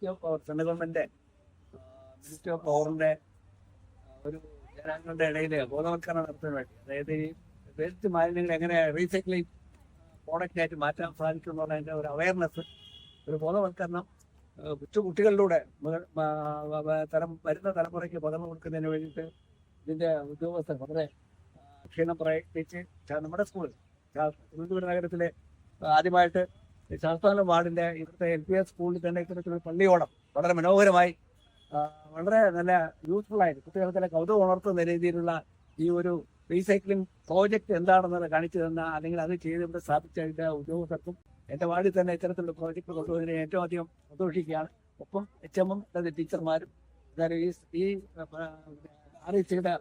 Ministry of power, central government ministry of പവറിന്റെ ഒരു ജനങ്ങളുടെ ഇടയിൽ ബോധവൽക്കരണം നടത്താൻ വേണ്ടി, അതായത് ഈ വേസ്റ്റ് മാലിന്യങ്ങൾ എങ്ങനെ റീസൈക്ലിംഗ് പ്രോഡക്റ്റ് ആയിട്ട് മാറ്റാൻ സാധിക്കും എന്നുള്ളതിൻ്റെ ഒരു അവയർനെസ്, ഒരു ബോധവൽക്കരണം കുട്ടികളിലൂടെ വരുന്ന തലമുറയ്ക്ക് പകർന്നു കൊടുക്കുന്നതിന് വേണ്ടിയിട്ട് ഇതിൻ്റെ ഉദ്യോഗസ്ഥർ വളരെ ക്ഷീണം പ്രയത്നിച്ച് നമ്മുടെ സ്കൂളിൽ തിരുവനന്തപുരം നഗരത്തിലെ ആദ്യമായിട്ട് ശാസ്താനം വാർഡിൻ്റെ ഇവിടുത്തെ LPS സ്കൂളിൽ തന്നെ ഇത്തരത്തിലൊരു പള്ളിയോടം വളരെ മനോഹരമായി വളരെ നല്ല യൂസ്ഫുള്ളായിട്ട് കുട്ടികൾക്ക് കൗതുകം ഉണർത്തുന്ന രീതിയിലുള്ള ഈ ഒരു റീസൈക്ലിംഗ് പ്രോജക്റ്റ് എന്താണെന്നത് കാണിച്ചു തന്ന, അല്ലെങ്കിൽ അത് ചെയ്ത് ഇവിടെ സ്ഥാപിച്ച ഉദ്യോഗസ്ഥർക്കും എൻ്റെ വാർഡിൽ തന്നെ ഇത്തരത്തിലുള്ള പ്രോജക്റ്റ് കൊണ്ടുവന്നതിന് ഏറ്റവും അധികം സന്തോഷിക്കുകയാണ്. ഒപ്പം HM ടീച്ചർമാരും ഈ RECയുടെ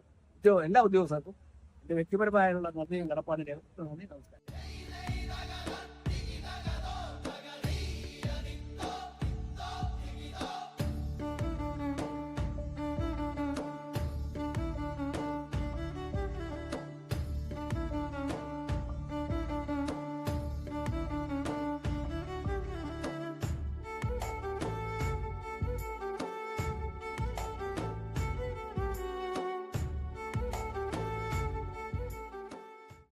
എല്ലാ ഉദ്യോഗസ്ഥർക്കും എൻ്റെ വ്യക്തിപരമായുള്ള നന്ദിയും കടപ്പാടിൻ്റെ നന്ദി. നമസ്കാരം.